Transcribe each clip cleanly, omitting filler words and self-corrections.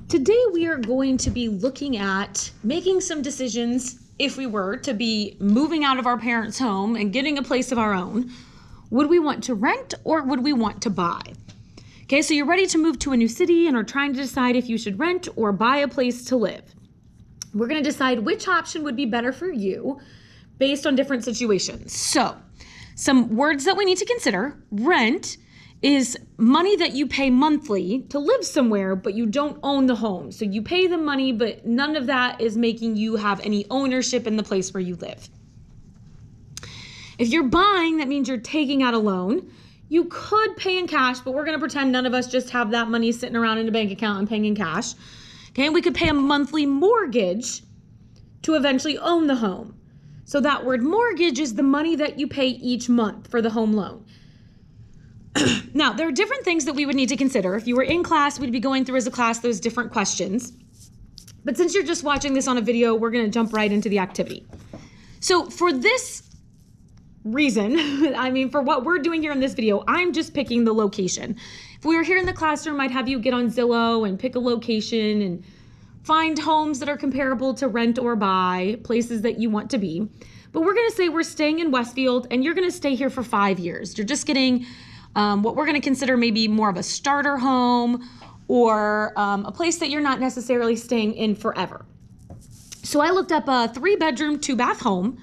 Today we are going to be looking at making some decisions if we were to be moving out of our parents' home and getting a place of our own. Would we want to rent or would we want to buy? Okay, so you're ready to move to a new city and are trying to decide if you should rent or buy a place to live. We're going to decide which option would be better for you based on different situations. So, some words that we need to consider. Rent is money that you pay monthly to live somewhere, but you don't own the home. So you pay the money, but none of that is making you have any ownership in the place where you live. If you're buying, that means you're taking out a loan. You could pay in cash, but we're going to pretend none of us just have that money sitting around in a bank account and paying in cash. Okay, we could pay a monthly mortgage to eventually own the home. So that word mortgage is the money that you pay each month for the home loan. Now, there are different things that we would need to consider. If you were in class, we'd be going through as a class those different questions. But since you're just watching this on a video, we're going to jump right into the activity. So for this reason, for what we're doing here in this video, I'm just picking the location. If we were here in the classroom, I'd have you get on Zillow and pick a location and find homes that are comparable to rent or buy, places that you want to be. But we're going to say we're staying in Westfield and you're going to stay here for 5 years. You're just getting what we're going to consider maybe more of a starter home or a place that you're not necessarily staying in forever. So I looked up a 3-bedroom, 2-bath home,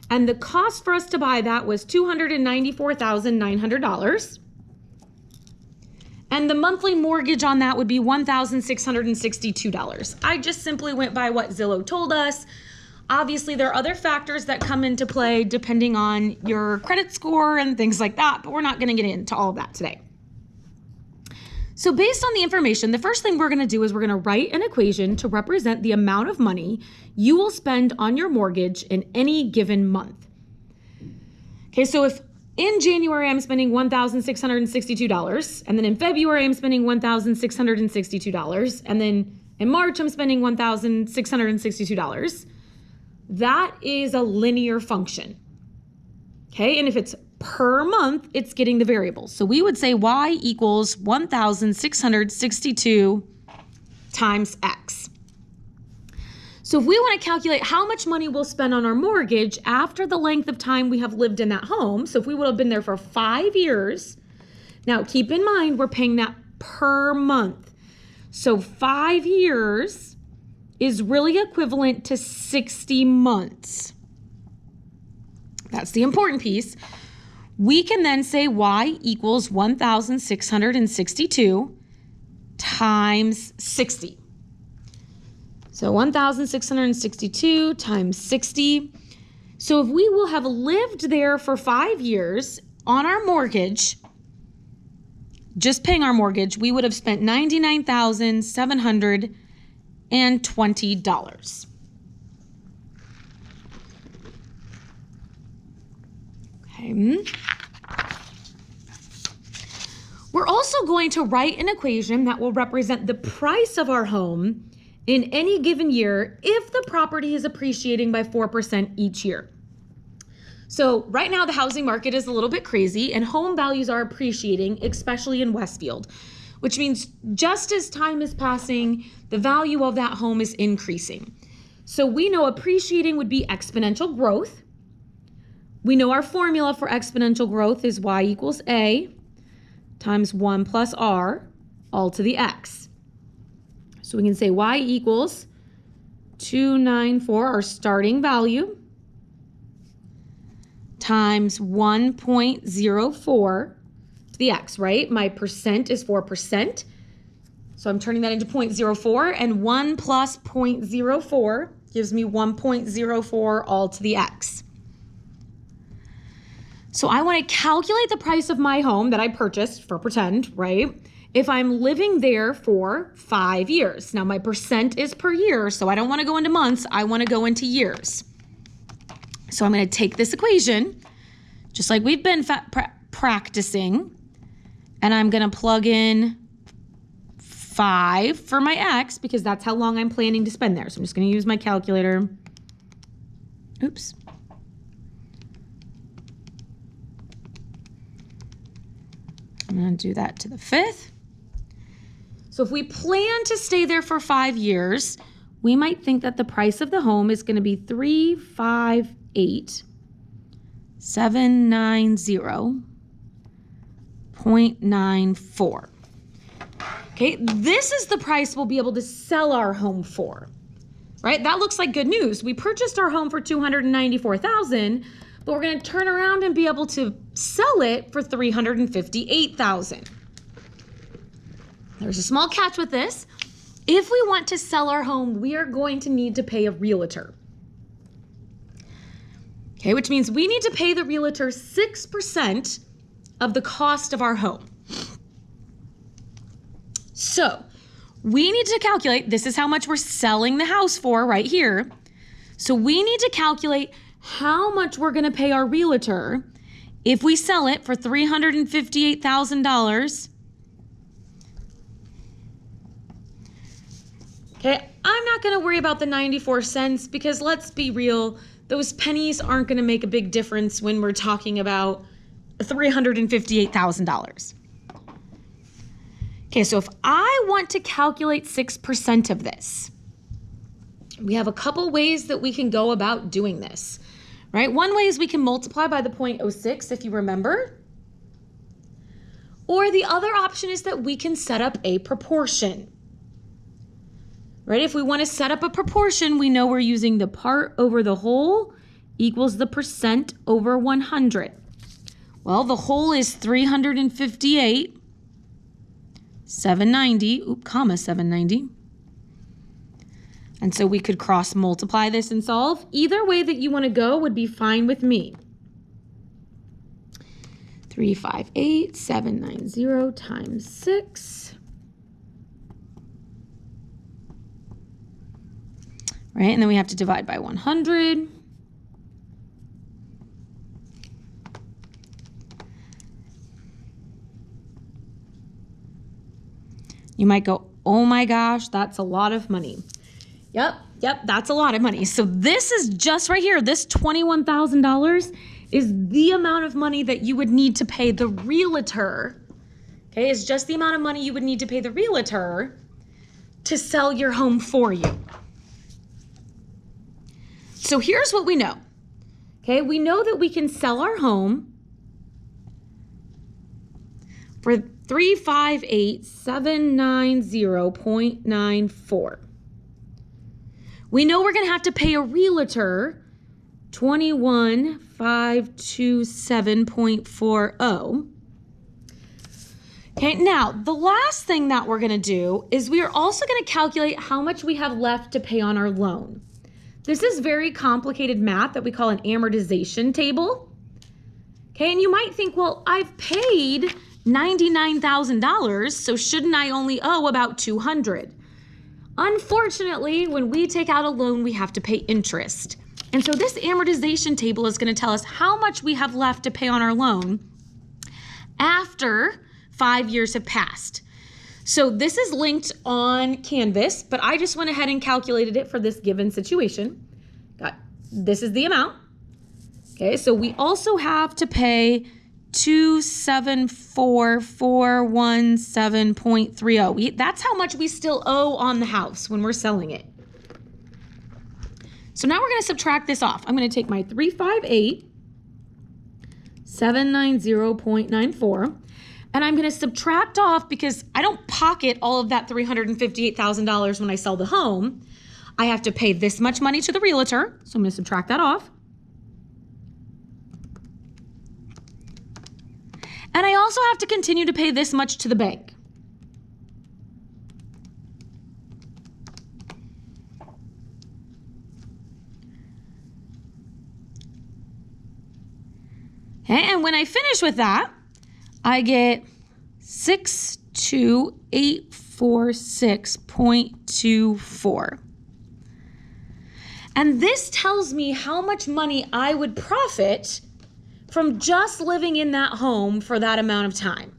and the cost for us to buy that was $294,900. And the monthly mortgage on that would be $1,662. I just simply went by what Zillow told us. Obviously, there are other factors that come into play depending on your credit score and things like that, but we're not going to get into all of that today. So based on the information, the first thing we're going to do is we're going to write an equation to represent the amount of money you will spend on your mortgage in any given month. Okay, so if in January I'm spending $1,662, and then in February I'm spending $1,662, and then in March I'm spending $1,662, that is a linear function. Okay, and if it's per month, it's getting the variables. So we would say y equals 1,662 times x. So if we want to calculate how much money we'll spend on our mortgage after the length of time we have lived in that home, so if we would have been there for 5 years, now keep in mind we're paying that per month. So 5 years is really equivalent to 60 months. That's the important piece. We can then say y equals 1,662 times 60. So 1,662 times 60. So if we will have lived there for 5 years on our mortgage, just paying our mortgage, we would have spent $99,720. Okay. We're also going to write an equation that will represent the price of our home in any given year if the property is appreciating by 4% each year. So right now the housing market is a little bit crazy and home values are appreciating, especially in Westfield, which means just as time is passing, the value of that home is increasing. So we know appreciating would be exponential growth. We know our formula for exponential growth is y equals a times 1 plus r all to the x. So we can say y equals 294, our starting value, times 1.04 to the x, right? My percent is 4%. So I'm turning that into 0.04, and 1 plus 0.04 gives me 1.04 all to the x. So I want to calculate the price of my home that I purchased, for pretend, right? If I'm living there for 5 years. Now my percent is per year, so I don't want to go into months, I want to go into years. So I'm going to take this equation, just like we've been practicing, and I'm going to plug in 5 for my x because that's how long I'm planning to spend there. So I'm just going to use my calculator. Oops. I'm going to do that to the 5th. So if we plan to stay there for 5 years, we might think that the price of the home is going to be $358,790.94. Okay, this is the price we'll be able to sell our home for, right? That looks like good news. We purchased our home for $294,000, but we're going to turn around and be able to sell it for $358,000. There's a small catch with this. If we want to sell our home, we are going to need to pay a realtor. Okay, which means we need to pay the realtor 6% of the cost of our home. So we need to calculate, this is how much we're selling the house for right here. So we need to calculate how much we're going to pay our realtor if we sell it for $358,000. Okay, I'm not going to worry about the 94 cents because let's be real, those pennies aren't going to make a big difference when we're talking about $358,000. Okay, so if I want to calculate 6% of this, we have a couple ways that we can go about doing this, right? One way is we can multiply by the 0.06, if you remember. Or the other option is that we can set up a proportion. Right? If we want to set up a proportion, we know we're using the part over the whole equals the percent over 100. Well, the whole is 790. And so we could cross multiply this and solve. Either way that you want to go would be fine with me. 358,790 times 6. Right, and then we have to divide by 100. You might go, oh my gosh, that's a lot of money. Yep, that's a lot of money. So this is just right here, this $21,000 is the amount of money that you would need to pay the realtor. Okay, it's just the amount of money you would need to pay the realtor to sell your home for you. So here's what we know. Okay, we know that we can sell our home for $358,790.94. We know we're going to have to pay a realtor $21,527.40. Okay, now the last thing that we're going to do is we are also going to calculate how much we have left to pay on our loan. This is very complicated math that we call an amortization table. Okay, and you might think, well, I've paid $99,000, so shouldn't I only owe about $200? Unfortunately, when we take out a loan, we have to pay interest. And so this amortization table is going to tell us how much we have left to pay on our loan after 5 years have passed. So this is linked on Canvas, but I just went ahead and calculated it for this given situation. This is the amount. Okay, so we also have to pay $274,417.30. That's how much we still owe on the house when we're selling it. So now we're going to subtract this off. I'm going to take my $358,790.94. And I'm going to subtract off, because I don't pocket all of that $358,000 when I sell the home. I have to pay this much money to the realtor. So I'm going to subtract that off. And I also have to continue to pay this much to the bank. Okay, and when I finish with that, I get 62846.24. And this tells me how much money I would profit from just living in that home for that amount of time.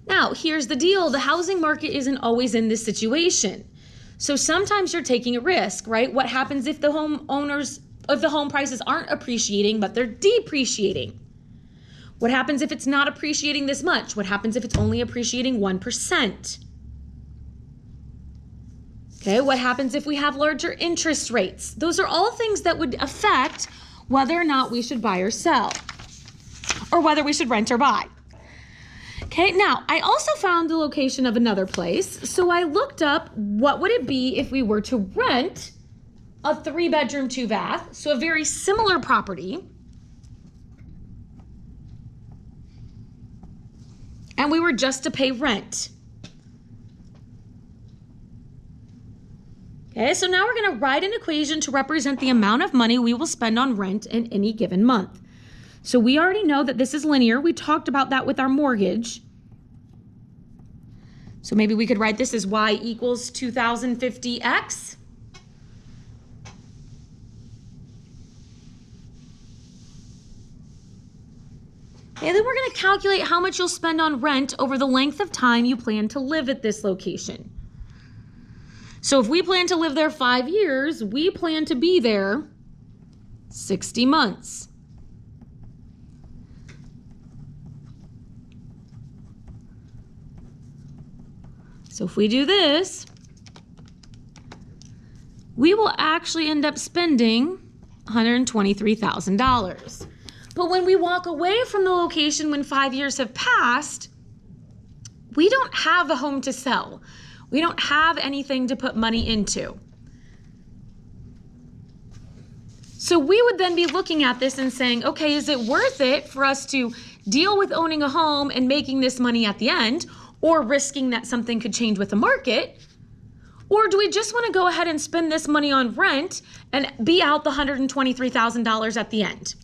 Now, here's the deal. The housing market isn't always in this situation. So sometimes you're taking a risk, right? What happens if the home prices aren't appreciating, but they're depreciating? What happens if it's not appreciating this much? What happens if it's only appreciating 1%? Okay, what happens if we have larger interest rates? Those are all things that would affect whether or not we should buy or sell, or whether we should rent or buy. Okay, now I also found the location of another place. So I looked up what would it be if we were to rent a 3-bedroom, 2-bath, so a very similar property, and we were just to pay rent. Okay, so now we're going to write an equation to represent the amount of money we will spend on rent in any given month. So we already know that this is linear. We talked about that with our mortgage. So maybe we could write this as y equals 2050x. Okay, then we're going to calculate how much you'll spend on rent over the length of time you plan to live at this location. So if we plan to live there 5 years, we plan to be there 60 months. So if we do this, we will actually end up spending $123,000. But when we walk away from the location when 5 years have passed, we don't have a home to sell. We don't have anything to put money into. So we would then be looking at this and saying, okay, is it worth it for us to deal with owning a home and making this money at the end, or risking that something could change with the market? Or do we just want to go ahead and spend this money on rent and be out the $123,000 at the end?